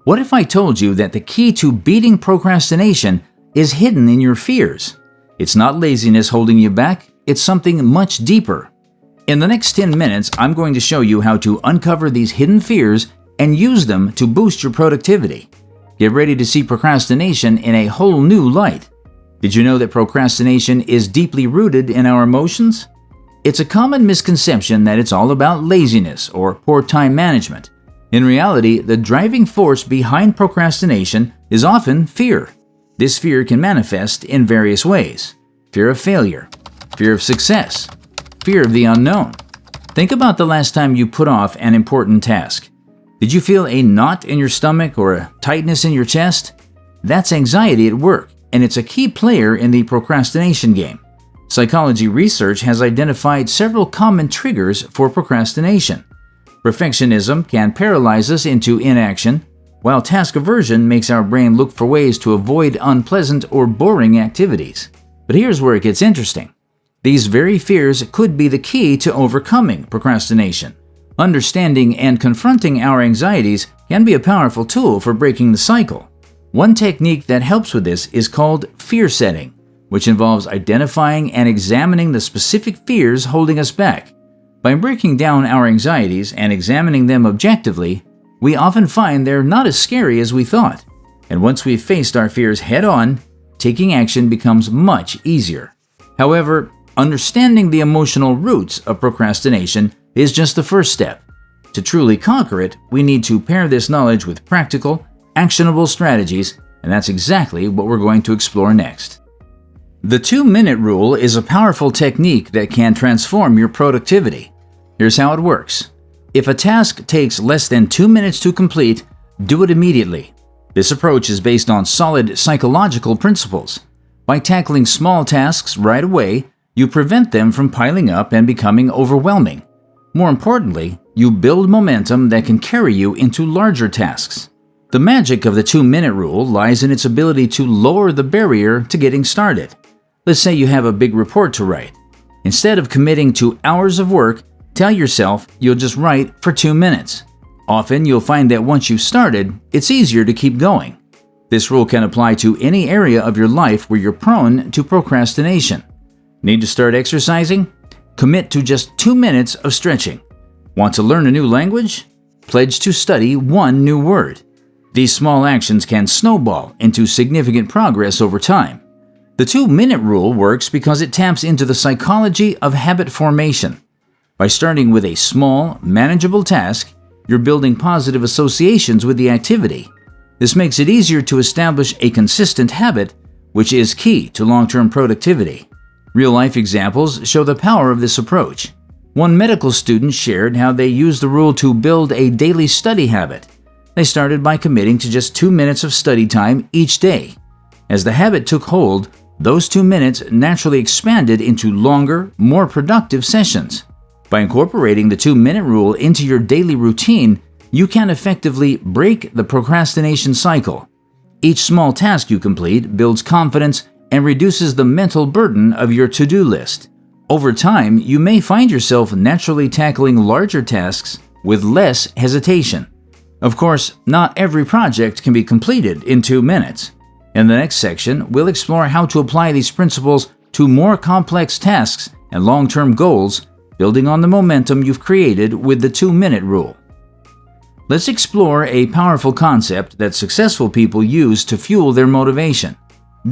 What if I told you that the key to beating procrastination is hidden in your fears? It's not laziness holding you back, it's something much deeper. In the next 10 minutes, I'm going to show you how to uncover these hidden fears and use them to boost your productivity. Get ready to see procrastination in a whole new light. Did you know that procrastination is deeply rooted in our emotions? It's a common misconception that it's all about laziness or poor time management. In reality, the driving force behind procrastination is often fear. This fear can manifest in various ways: fear of failure, fear of success, fear of the unknown. Think about the last time you put off an important task. Did you feel a knot in your stomach or a tightness in your chest? That's anxiety at work, and it's a key player in the procrastination game. Psychology research has identified several common triggers for procrastination. Perfectionism can paralyze us into inaction, while task aversion makes our brain look for ways to avoid unpleasant or boring activities. But here's where it gets interesting. These very fears could be the key to overcoming procrastination. Understanding and confronting our anxieties can be a powerful tool for breaking the cycle. One technique that helps with this is called fear setting, which involves identifying and examining the specific fears holding us back. By breaking down our anxieties and examining them objectively, we often find they're not as scary as we thought. And once we've faced our fears head-on, taking action becomes much easier. However, understanding the emotional roots of procrastination is just the first step. To truly conquer it, we need to pair this knowledge with practical, actionable strategies, and that's exactly what we're going to explore next. The 2-minute rule is a powerful technique that can transform your productivity. Here's how it works. If a task takes less than 2 minutes to complete, do it immediately. This approach is based on solid psychological principles. By tackling small tasks right away, you prevent them from piling up and becoming overwhelming. More importantly, you build momentum that can carry you into larger tasks. The magic of the 2-minute rule lies in its ability to lower the barrier to getting started. Let's say you have a big report to write. Instead of committing to hours of work, tell yourself you'll just write for 2 minutes. Often you'll find that once you've started, it's easier to keep going. This rule can apply to any area of your life where you're prone to procrastination. Need to start exercising? Commit to just 2 minutes of stretching. Want to learn a new language? Pledge to study 1 new word. These small actions can snowball into significant progress over time. The 2-minute rule works because it taps into the psychology of habit formation. By starting with a small, manageable task, you're building positive associations with the activity. This makes it easier to establish a consistent habit, which is key to long-term productivity. Real-life examples show the power of this approach. One medical student shared how they used the rule to build a daily study habit. They started by committing to just 2 minutes of study time each day. As the habit took hold, those 2 minutes naturally expanded into longer, more productive sessions. By incorporating the 2-minute rule into your daily routine, you can effectively break the procrastination cycle. Each small task you complete builds confidence and reduces the mental burden of your to-do list. Over time, you may find yourself naturally tackling larger tasks with less hesitation. Of course, not every project can be completed in 2 minutes. In the next section, we'll explore how to apply these principles to more complex tasks and long-term goals, building on the momentum you've created with the 2-minute rule. Let's explore a powerful concept that successful people use to fuel their motivation: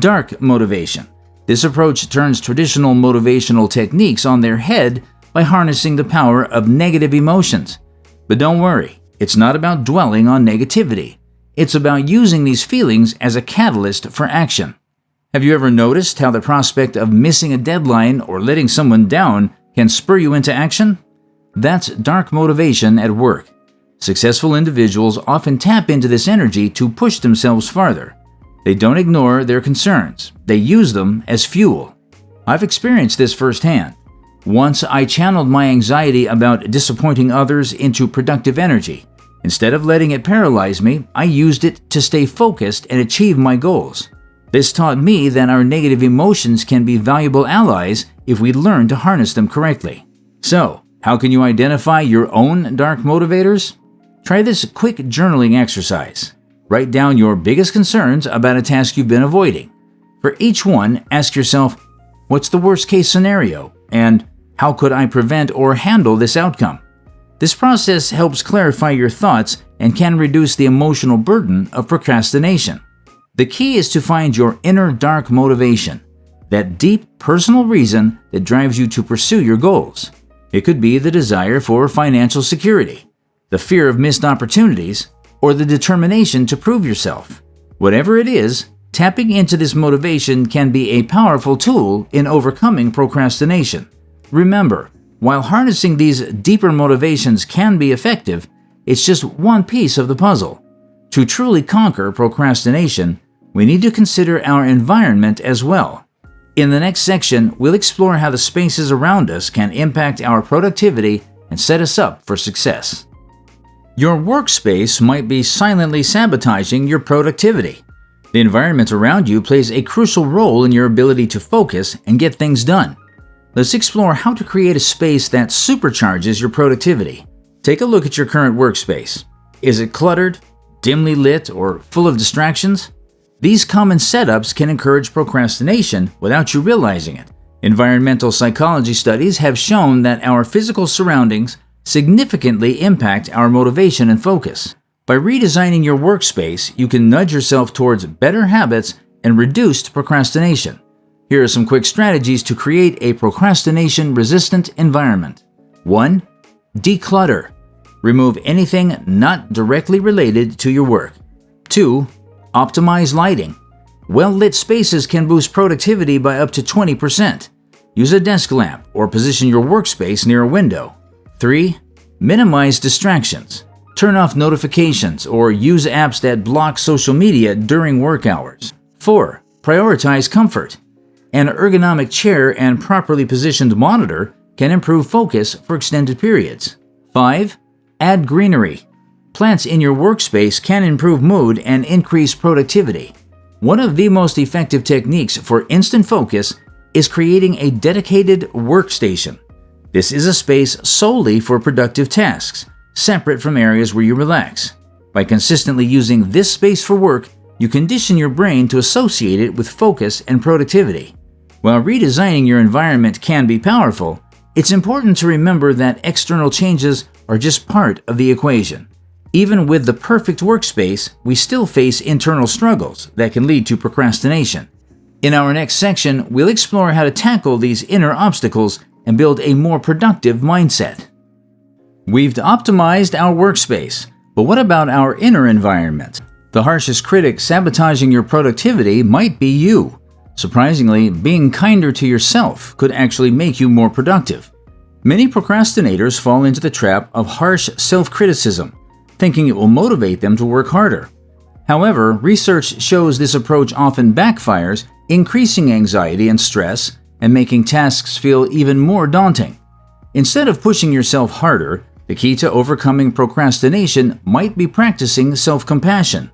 dark motivation. This approach turns traditional motivational techniques on their head by harnessing the power of negative emotions. But don't worry, it's not about dwelling on negativity. It's about using these feelings as a catalyst for action. Have you ever noticed how the prospect of missing a deadline or letting someone down can spur you into action? That's dark motivation at work. Successful individuals often tap into this energy to push themselves farther. They don't ignore their concerns. They use them as fuel. I've experienced this firsthand. Once I channeled my anxiety about disappointing others into productive energy. Instead of letting it paralyze me, I used it to stay focused and achieve my goals. This taught me that our negative emotions can be valuable allies if we learn to harness them correctly. So, how can you identify your own dark motivators? Try this quick journaling exercise. Write down your biggest concerns about a task you've been avoiding. For each one, ask yourself, what's the worst case scenario? And how could I prevent or handle this outcome? This process helps clarify your thoughts and can reduce the emotional burden of procrastination. The key is to find your inner dark motivation, that deep personal reason that drives you to pursue your goals. It could be the desire for financial security, the fear of missed opportunities, or the determination to prove yourself. Whatever it is, tapping into this motivation can be a powerful tool in overcoming procrastination. Remember, while harnessing these deeper motivations can be effective, it's just one piece of the puzzle. To truly conquer procrastination, we need to consider our environment as well. In the next section, we'll explore how the spaces around us can impact our productivity and set us up for success. Your workspace might be silently sabotaging your productivity. The environment around you plays a crucial role in your ability to focus and get things done. Let's explore how to create a space that supercharges your productivity. Take a look at your current workspace. Is it cluttered, dimly lit, or full of distractions? These common setups can encourage procrastination without you realizing it. Environmental psychology studies have shown that our physical surroundings significantly impact our motivation and focus. By redesigning your workspace, you can nudge yourself towards better habits and reduced procrastination. Here are some quick strategies to create a procrastination-resistant environment. 1. Declutter. Remove anything not directly related to your work. 2. Optimize lighting. Well-lit spaces can boost productivity by up to 20%. Use a desk lamp or position your workspace near a window. 3. Minimize distractions. Turn off notifications or use apps that block social media during work hours. 4. Prioritize comfort. An ergonomic chair and properly positioned monitor can improve focus for extended periods. 5. Add greenery. Plants in your workspace can improve mood and increase productivity. One of the most effective techniques for instant focus is creating a dedicated workstation. This is a space solely for productive tasks, separate from areas where you relax. By consistently using this space for work, you condition your brain to associate it with focus and productivity. While redesigning your environment can be powerful, it's important to remember that external changes are just part of the equation. Even with the perfect workspace, we still face internal struggles that can lead to procrastination. In our next section, we'll explore how to tackle these inner obstacles and build a more productive mindset. We've optimized our workspace, but what about our inner environment? The harshest critic sabotaging your productivity might be you. Surprisingly, being kinder to yourself could actually make you more productive. Many procrastinators fall into the trap of harsh self-criticism, thinking it will motivate them to work harder. However, research shows this approach often backfires, increasing anxiety and stress and making tasks feel even more daunting. Instead of pushing yourself harder, the key to overcoming procrastination might be practicing self-compassion.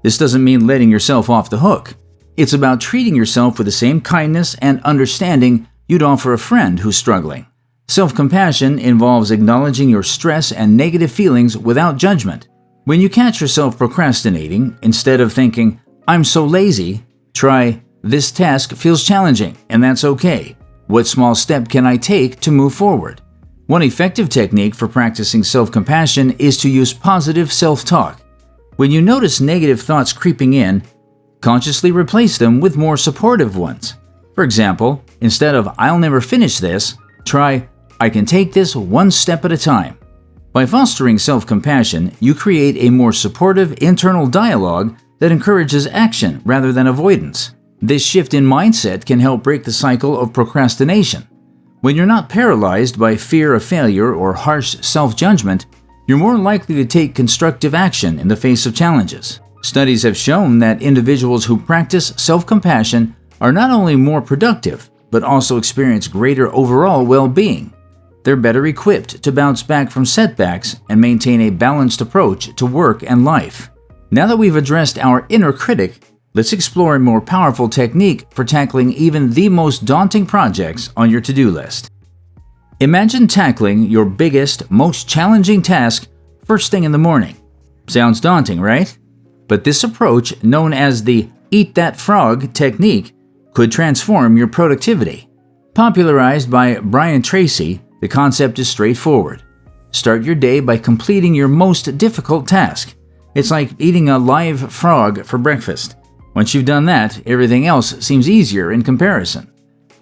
This doesn't mean letting yourself off the hook. It's about treating yourself with the same kindness and understanding you'd offer a friend who's struggling. Self-compassion involves acknowledging your stress and negative feelings without judgment. When you catch yourself procrastinating, instead of thinking, "I'm so lazy," try, "This task feels challenging, and that's okay. What small step can I take to move forward?" One effective technique for practicing self-compassion is to use positive self-talk. When you notice negative thoughts creeping in, consciously replace them with more supportive ones. For example, instead of "I'll never finish this," try, "I can take this one step at a time." By fostering self-compassion, you create a more supportive internal dialogue that encourages action rather than avoidance. This shift in mindset can help break the cycle of procrastination. When you're not paralyzed by fear of failure or harsh self-judgment, you're more likely to take constructive action in the face of challenges. Studies have shown that individuals who practice self-compassion are not only more productive, but also experience greater overall well-being. They're better equipped to bounce back from setbacks and maintain a balanced approach to work and life. Now that we've addressed our inner critic, let's explore a more powerful technique for tackling even the most daunting projects on your to-do list. Imagine tackling your biggest, most challenging task first thing in the morning. Sounds daunting, right? But this approach, known as the "eat that frog" technique, could transform your productivity. Popularized by Brian Tracy, the concept is straightforward. Start your day by completing your most difficult task. It's like eating a live frog for breakfast. Once you've done that, everything else seems easier in comparison.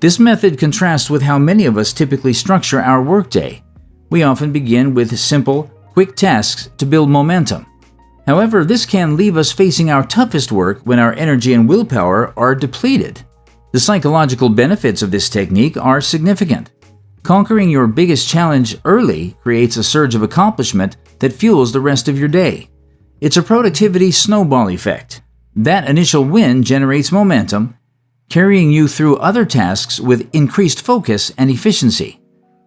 This method contrasts with how many of us typically structure our workday. We often begin with simple, quick tasks to build momentum. However, this can leave us facing our toughest work when our energy and willpower are depleted. The psychological benefits of this technique are significant. Conquering your biggest challenge early creates a surge of accomplishment that fuels the rest of your day. It's a productivity snowball effect. That initial win generates momentum, carrying you through other tasks with increased focus and efficiency.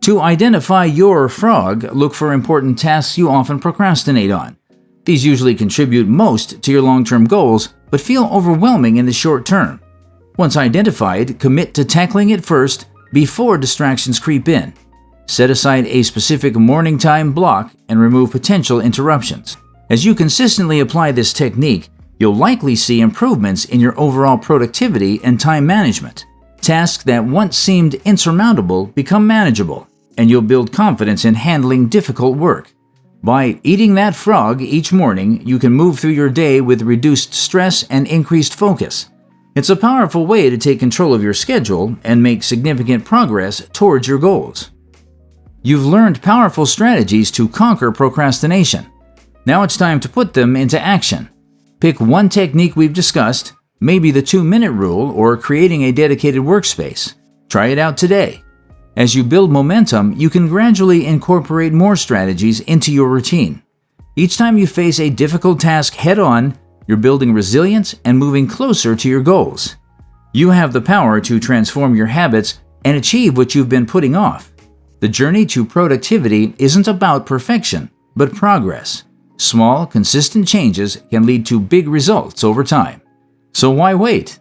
To identify your frog, look for important tasks you often procrastinate on. These usually contribute most to your long-term goals, but feel overwhelming in the short term. Once identified, commit to tackling it first before distractions creep in. Set aside a specific morning time block and remove potential interruptions. As you consistently apply this technique, you'll likely see improvements in your overall productivity and time management. Tasks that once seemed insurmountable become manageable, and you'll build confidence in handling difficult work. By eating that frog each morning, you can move through your day with reduced stress and increased focus. It's a powerful way to take control of your schedule and make significant progress towards your goals. You've learned powerful strategies to conquer procrastination. Now it's time to put them into action. Pick one technique we've discussed, maybe the 2-minute rule or creating a dedicated workspace. Try it out today. As you build momentum, you can gradually incorporate more strategies into your routine. Each time you face a difficult task head-on, you're building resilience and moving closer to your goals. You have the power to transform your habits and achieve what you've been putting off. The journey to productivity isn't about perfection, but progress. Small, consistent changes can lead to big results over time. So why wait?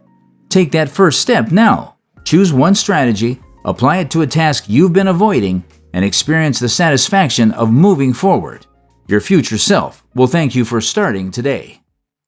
Take that first step now. Choose one strategy, apply it to a task you've been avoiding, and experience the satisfaction of moving forward. Your future self will thank you for starting today.